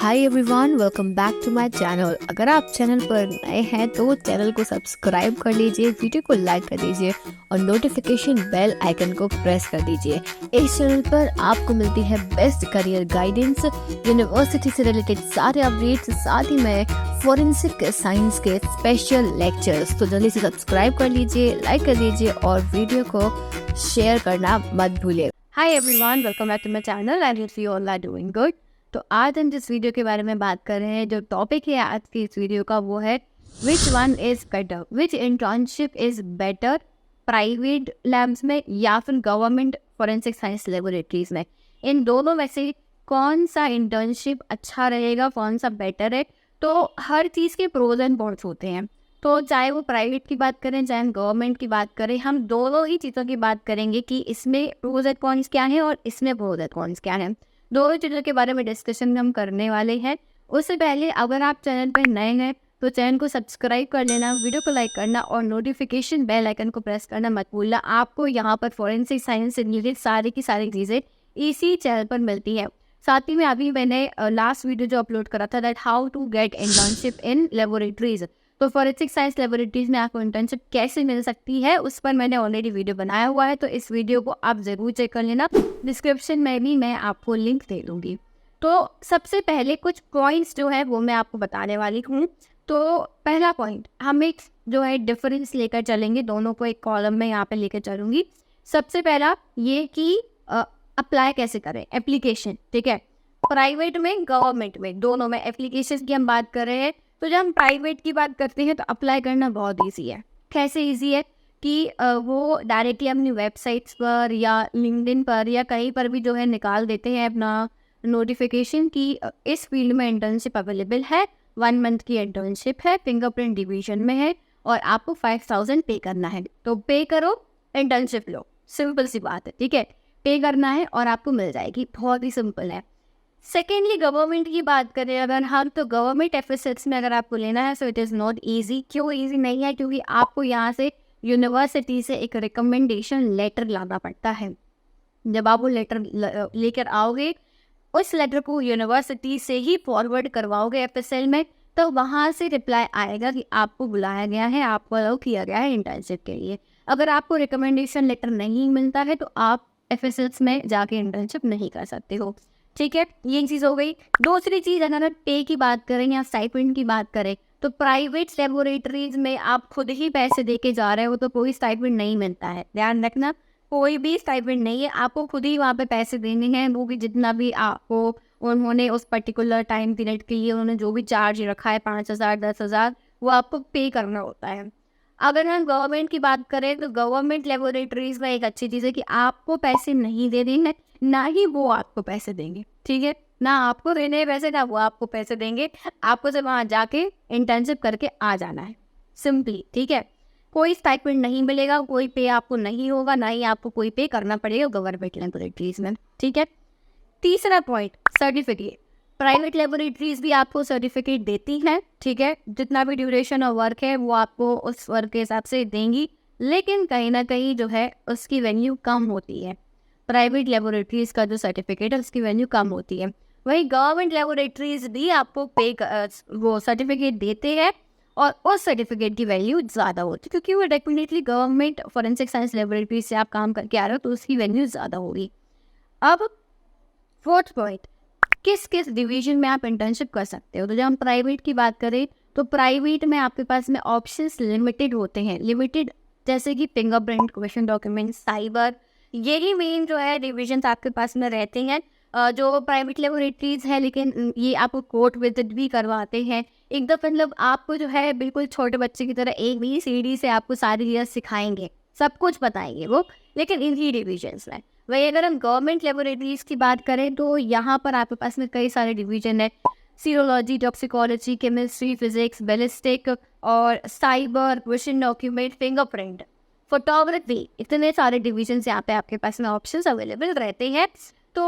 Hi everyone, welcome back to my channel. अगर आप channel पर नए हैं तो चैनल को सब्सक्राइब कर लीजिए, वीडियो को लाइक कर दीजिए और नोटिफिकेशन बेल आइकन को प्रेस कर दीजिए। इस चैनल पर आपको मिलती है बेस्ट करियर गाइडेंस, यूनिवर्सिटी से रिलेटेड सारे अपडेट्स, साथ ही में फोरेंसिक साइंस के स्पेशल लेक्चर्स। तो जल्दी से सब्सक्राइब कर लीजिए, लाइक कर दीजिए और वीडियो को शेयर करना मत भूलिए। Hi everyone, welcome back to my channel. I hope you all are doing good. तो आज हम जिस वीडियो के बारे में बात कर रहे हैं, जो टॉपिक है आज की इस वीडियो का, वो है which one is better, which internship is better, private labs में या फिर गवर्नमेंट फॉरेंसिक साइंस लेबोरेटरीज में। इन दोनों में से कौन सा इंटर्नशिप अच्छा रहेगा, कौन सा बेटर है। तो हर चीज़ के प्रोज एंड कॉन्स होते हैं। तो चाहे वो प्राइवेट की बात करें, चाहे हम गवर्नमेंट की बात करें, हम दोनों ही चीज़ों की बात करेंगे कि इसमें प्रोज एंड कॉन्स क्या हैं और इसमें प्रोज एंड कॉन्स क्या हैं। दोनों चीज़ों के बारे में डिस्कशन हम करने वाले हैं। उससे पहले अगर आप चैनल पर नए हैं तो चैनल को सब्सक्राइब कर लेना, वीडियो को लाइक करना और नोटिफिकेशन बेल आइकन को प्रेस करना मत भूलना। आपको यहाँ पर फॉरेंसिक साइंस से रिलेटेड सारी की सारी चीज़ें इसी चैनल पर मिलती है। साथ ही में अभी मैंने लास्ट वीडियो जो अपलोड करा था, that how to get internship in laboratories, तो फॉरेंसिक साइंस लेबोरेटरीज में आपको इंटर्नशिप कैसे मिल सकती है उस पर मैंने ऑलरेडी वीडियो बनाया हुआ है। तो इस वीडियो को आप ज़रूर चेक कर लेना, डिस्क्रिप्शन में भी मैं आपको लिंक दे दूँगी। तो सबसे पहले कुछ पॉइंट्स जो है वो मैं आपको बताने वाली हूँ। तो पहला पॉइंट, हम एक जो है डिफरेंस लेकर चलेंगे, दोनों को एक कॉलम में यहाँ पे लेकर चलूँगी। सबसे पहला ये कि अप्लाई कैसे करें, एप्लीकेशन, ठीक है। प्राइवेट में, गवर्नमेंट में, दोनों में एप्लीकेशन की हम बात कर रहे हैं। तो जब हम प्राइवेट की बात करते हैं तो अप्लाई करना बहुत ईजी है। कैसे ईजी है कि वो डायरेक्टली अपनी वेबसाइट्स पर या लिंक्डइन पर या कहीं पर भी जो है निकाल देते हैं अपना नोटिफिकेशन कि इस फील्ड में इंटर्नशिप अवेलेबल है, 1 मंथ की इंटर्नशिप है, फिंगरप्रिंट डिवीजन में है और आपको 5000 पे करना है। तो पे करो, इंटर्नशिप लो, सिंपल सी बात है, ठीक है। पे करना है और आपको मिल जाएगी, बहुत ही सिंपल है। सेकेंडली, गवर्नमेंट की बात करें अगर हम, तो गवर्नमेंट एफएसएस में अगर आपको लेना है so it is not easy. क्यों ईजी नहीं है? क्योंकि आपको यहाँ से यूनिवर्सिटी से एक रिकमेंडेशन लेटर लाना पड़ता है। जब आप वो लेटर लेकर आओगे, उस लेटर को यूनिवर्सिटी से ही फॉरवर्ड करवाओगे एफएसएल में, तो वहाँ से रिप्लाई आएगा कि आपको बुलाया गया है, आपको अलाउ किया गया है इंटर्नशिप के लिए। अगर आपको रिकमेंडेशन लेटर नहीं मिलता है तो आप एफएसएल में जाके इंटर्नशिप नहीं कर सकते हो, ठीक है। ये चीज़ हो गई। दूसरी चीज़, अगर हम पे की बात करें या स्टाइपेंड की बात करें, तो प्राइवेट लेबोरेटरीज में आप खुद ही पैसे दे के जा रहे हो तो कोई स्टाइपेंड नहीं मिलता है, ध्यान रखना। कोई भी स्टाइपेंड नहीं है, आपको खुद ही वहाँ पे पैसे देने हैं। वो भी जितना भी आपको उन्होंने उस पर्टिकुलर टाइम पीरियड के लिए उन्होंने जो भी चार्ज रखा है, 5000 10,000, वो आपको पे करना होता है। अगर हम गवर्नमेंट की बात करें तो गवर्नमेंट लेबोरेटरीज में एक अच्छी चीज़ है कि आपको पैसे नहीं दे देंगे, ना ही वो आपको पैसे देंगे, ठीक है। ना आपको देने हैं पैसे, ना वो आपको पैसे देंगे। आपको सिर्फ वहाँ जाके इंटर्नशिप करके आ जाना है, सिंपली, ठीक है। कोई स्टाइपेंड नहीं मिलेगा, कोई पे आपको नहीं होगा, ना ही आपको कोई पे करना पड़ेगा गवर्नमेंट लेबोरेटरीज में, ठीक है। तीसरा पॉइंट, सर्टिफिकेट। प्राइवेट लेबोरेटरीज भी आपको सर्टिफिकेट देती हैं, ठीक है। जितना भी ड्यूरेशन और वर्क है वो आपको उस वर्क के हिसाब से देंगी, लेकिन कहीं ना कहीं जो है उसकी वैल्यू कम होती है। प्राइवेट लेबोरेटरीज का जो सर्टिफिकेट है उसकी वैल्यू कम होती है। वहीं गवर्नमेंट लेबोरेटरीज भी आपको वो सर्टिफिकेट देते हैं और उस सर्टिफिकेट की वैल्यू ज़्यादा होती है, क्योंकि वो definitely government forensic science laboratory से आप काम करके आ रहे हो तो उसकी वैल्यू ज़्यादा होगी। अब फोर्थ पॉइंट, किस किस डिवीजन में आप इंटर्नशिप कर सकते हो। तो जब हम प्राइवेट की बात करें तो प्राइवेट में आपके पास में ऑप्शंस लिमिटेड होते हैं, लिमिटेड, जैसे कि फिंगरप्रिंट, क्वेश्चन डॉक्यूमेंट, साइबर, यही मेन जो है डिविजन्स आपके पास में रहते हैं। जो प्राइवेट लेबोरेटरीज है, लेकिन ये आपको कोर्ट विजिट भी करवाते हैं। एकदम मतलब आपको जो है बिल्कुल छोटे बच्चे की तरह ABCD से आपको सारी चीज़ें सिखाएंगे, सब कुछ बताएंगे वो, लेकिन इन्हीं डिविजन्स में। वही अगर हम गवर्नमेंट लेबोरेटरीज की बात करें तो यहाँ पर आपके पास में कई सारे डिवीजन है, serology, toxicology, chemistry, physics, ballistic और cyber, question document, fingerprint, photography, इतने सारे डिविजन यहाँ पे आपके पास में ऑप्शंस अवेलेबल रहते हैं। तो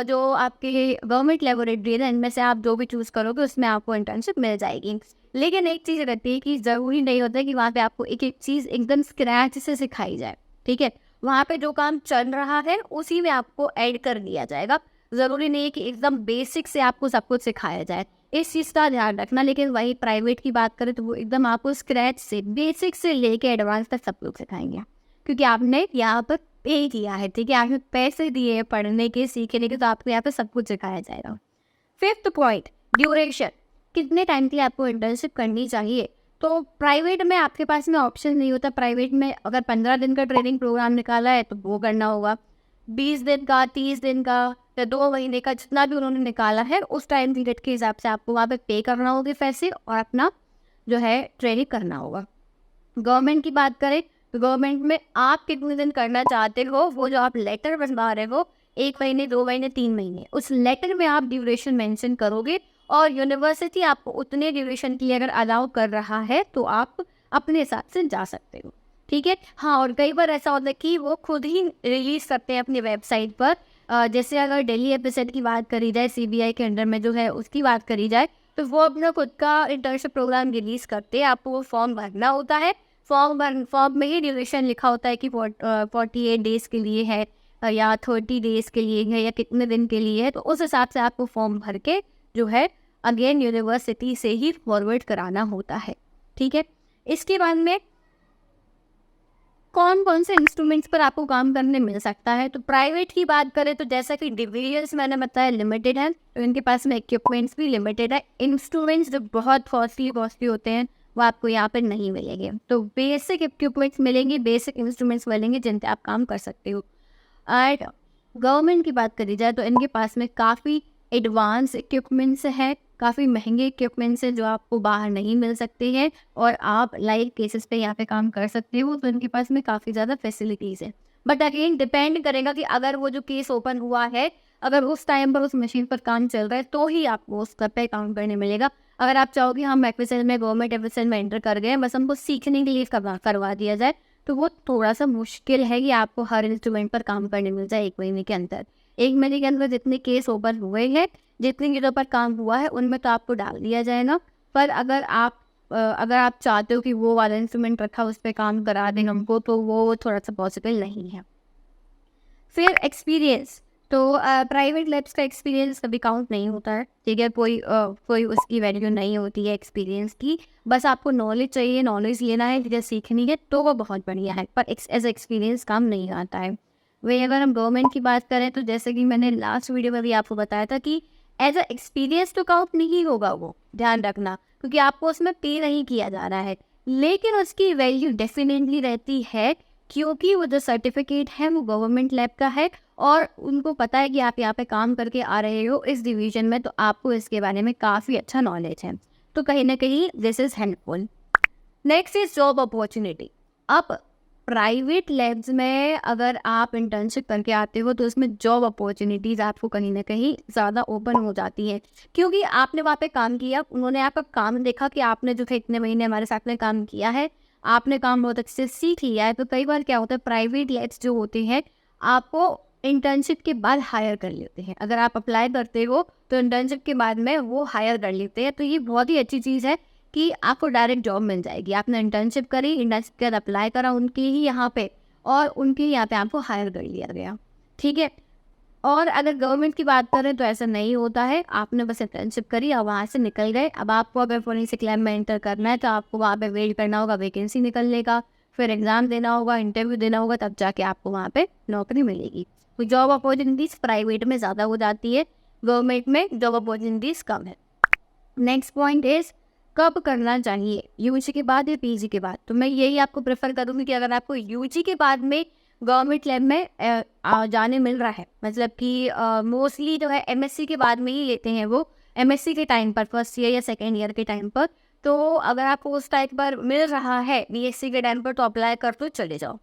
जो आपके गवर्नमेंट लेबोरेटरी है इनमें से आप जो भी चूज़ करोगे उसमें आपको इंटर्नशिप मिल जाएगी। लेकिन एक चीज़ रहती है कि ज़रूरी नहीं होता कि वहाँ पे आपको एक एक चीज़ एकदम स्क्रैच से सिखाई जाए, ठीक है। वहाँ पे जो काम चल रहा है उसी में आपको ऐड कर दिया जाएगा। ज़रूरी नहीं है कि एकदम बेसिक से आपको सब कुछ सिखाया जाए, इस चीज़ का ध्यान रखना। लेकिन वही प्राइवेट की बात करें तो वो एकदम आपको स्क्रैच से, बेसिक से लेके एडवांस तक सब लोग सिखाएंगे, क्योंकि आपने यहाँ पर पे किया है, ठीक है, आपने पैसे दिए हैं पढ़ने के, सीखने के, तो आपको यहाँ पे सब कुछ सिखाया जाएगा। फिफ्थ पॉइंट, ड्यूरेशन, कितने टाइम के लिए आपको इंटर्नशिप करनी चाहिए। तो प्राइवेट में आपके पास में ऑप्शन नहीं होता। प्राइवेट में अगर 15 दिन का ट्रेनिंग प्रोग्राम निकाला है तो वो करना होगा, 20 दिन का, 30 दिन का या 2 महीने का, जितना भी उन्होंने निकाला है उस टाइम पीरियड के हिसाब से आपको वहाँ पे पे करना होगा पैसे, और अपना जो है ट्रेनिंग करना होगा। गवर्नमेंट की बात करें तो गवर्नमेंट में आप कितने दिन करना चाहते हो, वो जो आप लेटर बनवा रहे हो, 1 महीने, 2 महीने, 3 महीने, उस लेटर में आप ड्यूरेशन मेंशन करोगे, और यूनिवर्सिटी आपको उतने ड्यूरेशन के लिए अगर अलाउ कर रहा है तो आप अपने हिसाब से जा सकते हो, ठीक है। हाँ, और कई बार ऐसा होता है कि वो खुद ही रिलीज़ करते हैं अपनी वेबसाइट पर। जैसे अगर दिल्ली एपिसेट की बात करी जाए, सीबीआई के अंडर में जो है उसकी बात करी जाए, तो वो अपना खुद का इंटर्नशिप प्रोग्राम रिलीज़ करते हैं। आपको वो फॉर्म भरना होता है, फॉर्म में ही ड्यूरेशन लिखा होता है कि 48 डेज़ के लिए है, या 30 डेज़ के लिए है, या कितने दिन के लिए है। तो उस हिसाब से आपको फॉर्म भर के जो है अगेन यूनिवर्सिटी से ही फॉरवर्ड कराना होता है, ठीक है। इसके बाद में कौन कौन से इंस्ट्रूमेंट्स पर आपको काम करने मिल सकता है। तो प्राइवेट की बात करें तो जैसा कि डिविजन्स मैंने बताया लिमिटेड है, तो इनके पास में इक्विपमेंट्स भी लिमिटेड है। इंस्ट्रूमेंट्स जो बहुत कॉस्टली होते हैं वो आपको यहाँ पर नहीं मिलेंगे। तो बेसिक इक्विपमेंट्स मिलेंगे, बेसिक इंस्ट्रूमेंट्स मिलेंगे जिन पे आप काम कर सकते हो। एंड गवर्नमेंट की बात करी जाए तो इनके पास में काफ़ी एडवांस इक्विपमेंट्स है, काफ़ी महंगे इक्विपमेंट्स हैं जो आपको बाहर नहीं मिल सकते हैं, और आप लाइव केसेस पे यहाँ पे काम कर सकते हो। तो इनके पास में काफ़ी ज़्यादा फैसिलिटीज़ है। बट अगेन डिपेंड करेगा कि अगर वो जो केस ओपन हुआ है, अगर उस टाइम पर उस मशीन पर काम चल रहा है तो ही आपको उस पे काम करने मिलेगा। अगर आप चाहोगे हम एफएसएल में, गवर्नमेंट एफएसएल में एंटर कर गए, बस हमको सीखने के लिए करवा दिया जाए, तो वो थोड़ा सा मुश्किल है कि आपको हर इंस्ट्रूमेंट पर काम करने मिल जाए 1 महीने के अंदर। 1 महीने के अंदर जितने केस ओपन हुए हैं, जितनी चीज़ों पर काम हुआ है, उनमें तो आपको डाल दिया जाएगा। पर अगर आप चाहते हो कि वो वाला इंस्ट्रूमेंट रखा उस पर काम करा दें हमको, तो वो थोड़ा सा पॉसिबल नहीं है। फिर एक्सपीरियंस, तो प्राइवेट लैब्स का एक्सपीरियंस कभी काउंट नहीं होता है, ठीक है। कोई उसकी वैल्यू नहीं होती है एक्सपीरियंस की। बस आपको नॉलेज चाहिए, नॉलेज लेना है, चीज़ें सीखनी है, तो वो बहुत बढ़िया है, पर एज एक्सपीरियंस काम नहीं आता है। वही अगर हम गवर्नमेंट की बात करें तो जैसे कि मैंने लास्ट वीडियो में भी आपको बताया था कि एज अ एक्सपीरियंस तो काउंट नहीं होगा, वो ध्यान रखना, क्योंकि आपको उसमें पे नहीं किया जा रहा है। लेकिन उसकी वैल्यू डेफिनेटली रहती है, क्योंकि वो जो सर्टिफिकेट है वो गवर्नमेंट लैब का है, और उनको पता है कि आप यहाँ पे काम करके आ रहे हो इस डिवीजन में, तो आपको इसके बारे में काफ़ी अच्छा नॉलेज है। तो कहीं ना कहीं this is helpful. Next is job opportunity. अब प्राइवेट लैब्स में अगर आप इंटर्नशिप करके आते हो तो उसमें जॉब अपॉर्चुनिटीज़ आपको कहीं ना कहीं ज़्यादा ओपन हो जाती हैं, क्योंकि आपने वहाँ पे काम किया, उन्होंने आपका काम देखा कि आपने जो है इतने महीने हमारे साथ में काम किया है, आपने काम बहुत अच्छे से सीख लिया है। तो कई बार क्या होता है, प्राइवेट लैब्स जो होते हैं आपको इंटर्नशिप के बाद हायर कर लेते हैं। अगर आप अप्लाई करते हो तो इंटर्नशिप के बाद में वो हायर कर लेते हैं। तो ये बहुत ही अच्छी चीज़ है कि आपको डायरेक्ट जॉब मिल जाएगी। आपने इंटर्नशिप करी, इंटर्नशिप के बाद अप्लाई करा उनके ही यहाँ पे, और उनके यहाँ पे आपको हायर कर लिया गया, ठीक है। और अगर गवर्नमेंट की बात करें तो ऐसा नहीं होता है। आपने बस इंटर्नशिप करी और वहाँ से निकल गए। अब आपको अगर फोरेंसिक लैब में एंटर करना है तो आपको वहाँ पे वेट करना होगा वैकेंसी निकलने का, फिर एग्ज़ाम देना होगा, इंटरव्यू देना होगा, तब जाके आपको वहाँ पे नौकरी मिलेगी। तो जॉब अपॉर्चुनिटीज़ प्राइवेट में ज़्यादा हो जाती है, गवर्नमेंट में जॉब अपॉर्चुनिटीज़ कम है। नेक्स्ट पॉइंट इज़ कब करना चाहिए, यूजी के बाद या पीजी के बाद। तो मैं यही आपको प्रेफर करूँगी कि अगर आपको यूजी के बाद में गवर्नमेंट लैब में जाने मिल रहा है, मतलब कि मोस्टली जो है एमएससी के बाद में ही लेते हैं वो, एमएससी के टाइम पर, फर्स्ट ईयर या सेकेंड ईयर के टाइम पर। तो अगर आपको उस टाइम पर मिल रहा है बीएससी के टाइम पर तो अप्लाई कर तो चले जाओ।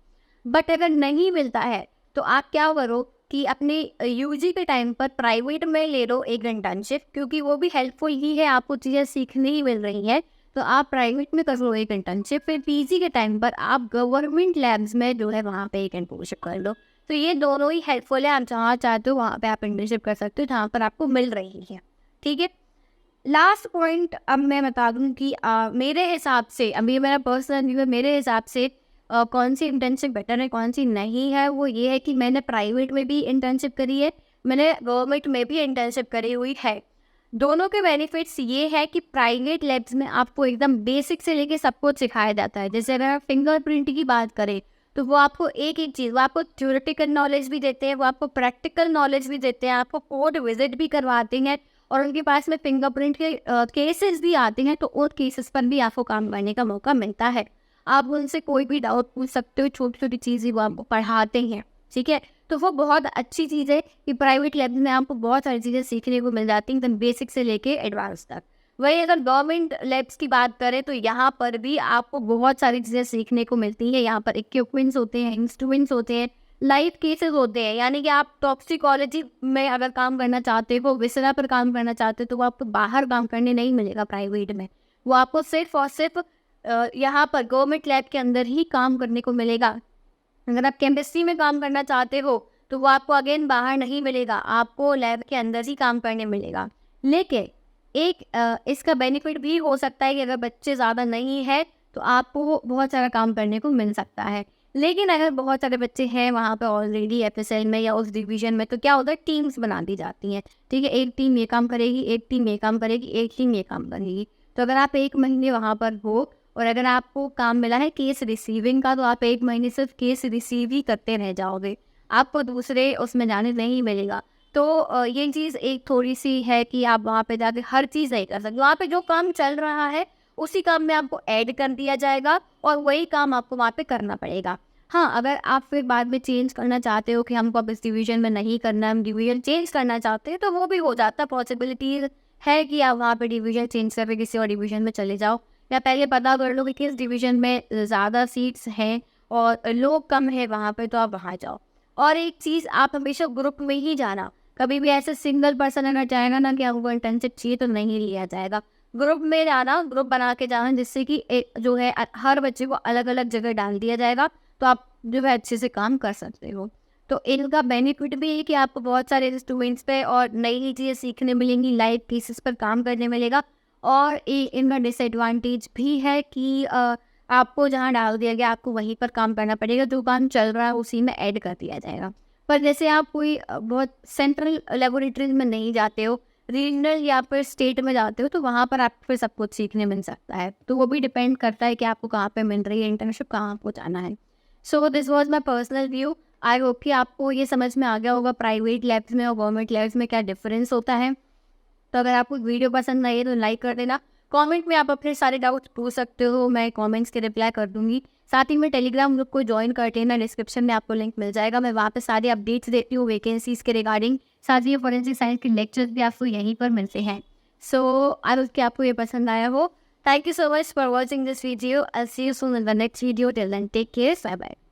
बट अगर नहीं मिलता है तो आप क्या करो कि अपने यूजी के टाइम पर प्राइवेट में ले लो एक इंटर्नशिप, क्योंकि वो भी हेल्पफुल ही है, आपको चीज़ें सीखने ही मिल रही हैं। तो आप प्राइवेट में कर लो एक इंटर्नशिप, फिर पीजी के टाइम पर आप गवर्नमेंट लैब्स में जो है वहाँ पे एक इंटर्नशिप कर लो। तो ये दोनों ही हेल्पफुल है। आप जहाँ चाहते हो वहाँ पे आप इंटर्नशिप कर सकते हो जहाँ पर आपको मिल रही है, ठीक है। लास्ट पॉइंट अब मैं बता दूँ कि मेरे हिसाब से, अभी मेरा पर्सनल व्यू है, मेरे हिसाब से कौन सी इंटर्नशिप बेटर है कौन सी नहीं है, वो ये है कि मैंने प्राइवेट में भी इंटर्नशिप करी है, मैंने गवर्नमेंट में भी इंटर्नशिप करी हुई है। दोनों के बेनिफिट्स ये है कि प्राइवेट लैब्स में आपको एकदम बेसिक से लेके सब कुछ सिखाया जाता है। जैसे अगर आप फिंगरप्रिंट की बात करें तो वो आपको एक चीज़, वो आपको थ्योरेटिकल नॉलेज भी देते हैं, वो आपको प्रैक्टिकल नॉलेज भी देते हैं, आपको कोड विजिट भी करवाते हैं और उनके पास में फिंगरप्रिंट के केसेस भी आते हैं, तो उन केसेस पर भी आपको काम करने का मौका मिलता है। आप उनसे कोई भी डाउट पूछ सकते हो, छोटी छोटी चीज़ें वो आपको पढ़ाते हैं, ठीक है। तो वो बहुत अच्छी चीज़ है कि प्राइवेट लैब में आपको बहुत सारी चीज़ें सीखने को मिल जाती हैं, एकदम बेसिक से लेके एडवांस तक। वहीं अगर गवर्नमेंट लैब्स की बात करें तो यहाँ पर भी आपको बहुत सारी चीज़ें सीखने को मिलती हैं। यहाँ पर इक्विपमेंट्स होते हैं, इंस्ट्रूमेंट्स होते हैं, लाइव केसेस होते हैं। यानी कि आप टॉक्सिकोलॉजी में अगर काम करना चाहते हो, विसरा पर काम करना चाहते हो, तो वो आपको बाहर काम करने नहीं मिलेगा प्राइवेट में। वो आपको सिर्फ और सिर्फ यहाँ पर गवर्नमेंट लैब के अंदर ही काम करने को मिलेगा। अगर आप केमिस्ट्री में काम करना चाहते हो तो वो आपको अगेन बाहर नहीं मिलेगा, आपको लैब के अंदर ही काम करने मिलेगा। लेकिन इसका बेनिफिट भी हो सकता है कि अगर बच्चे ज़्यादा नहीं है तो आपको बहुत सारा काम करने को मिल सकता है। लेकिन अगर बहुत सारे बच्चे हैं वहाँ पे ऑलरेडी एफएसएल में या उस डिवीजन में, तो क्या होता है, टीम्स बना दी जाती हैं, ठीक है। एक टीम ये काम करेगी, एक टीम ये काम करेगी, एक टीम ये काम करेगी। तो अगर आप 1 महीने वहाँ पर हो और अगर आपको काम मिला है केस रिसीविंग का, तो आप 1 महीने सिर्फ केस रिसीव ही करते रह जाओगे, आपको दूसरे उसमें जाने नहीं मिलेगा। तो ये चीज़ एक थोड़ी-सी है कि आप वहाँ पे जाके हर चीज़ नहीं कर सकते। वहाँ पे जो काम चल रहा है, उसी काम में आपको ऐड कर दिया जाएगा और वही काम आपको वहाँ पे करना पड़ेगा। हाँ, अगर आप फिर बाद में चेंज करना चाहते हो कि हमको अब इस डिवीज़न में नहीं करना, हम डिवीज़न चेंज करना चाहते हैं, तो वो भी हो जाता है। पॉसिबिलिटीज़ है कि आप वहाँ पे डिवीज़न चेंज करके किसी और डिवीज़न में चले जाओ, या पहले पता कर लो कि किस डिवीज़न में ज़्यादा सीट्स हैं और लोग कम है वहाँ पे, तो आप वहाँ जाओ। और एक चीज़, आप हमेशा ग्रुप में ही जाना। कभी भी ऐसे सिंगल पर्सन अगर जाएगा ना कि हमको इंटर्नशिप चाहिए, तो नहीं लिया जाएगा। ग्रुप में जाना, ग्रुप बना के जाना, जिससे कि एक जो है हर बच्चे को अलग-अलग जगह डाल दिया जाएगा, तो आप जो है अच्छे से काम कर सकते हो। तो इनका बेनिफिट भी है कि आपको बहुत सारे इंस्ट्रूमेंट्स पे और नई-नई चीज़ें सीखने मिलेंगी, लाइव केसेस पर काम करने मिलेगा। और इनका डिसएडवांटेज भी है कि आपको जहाँ डाल दिया गया आपको वहीं पर काम करना पड़ेगा, जो काम चल रहा है उसी में ऐड कर दिया जाएगा। पर जैसे आप कोई बहुत सेंट्रल लेबोरेटरीज में नहीं जाते हो, रीजनल या फिर स्टेट में जाते हो, तो वहाँ पर आपको फिर सब कुछ सीखने मिल सकता है। तो वो भी डिपेंड करता है कि आपको कहाँ पे मिल रही है इंटर्नशिप, कहाँ आपको जाना है। So this was my personal view. I hope कि आपको ये समझ में आ गया होगा प्राइवेट लैब्स में और गवर्नमेंट लैब्स में क्या डिफरेंस होता है। तो अगर आपको वीडियो पसंद आई है तो लाइक कर देना। कमेंट में आप अपने सारे डाउट्स पूछ सकते हो, मैं कमेंट्स के रिप्लाई कर दूंगी। साथ ही में टेलीग्राम ग्रुप को ज्वाइन कर लेना, डिस्क्रिप्शन में आपको लिंक मिल जाएगा। मैं वहाँ पे सारी अपडेट्स देती हूँ वैकेंसीज के रिगार्डिंग। साथ ही फॉरेंसिक साइंस के लेक्चर्स भी आपको यहीं पर मिलते हैं। सो आई होप कि आपको ये पसंद आया हो। Thank you so much for watching this video. I'll see you soon in the next video. Till then, take care. Bye bye.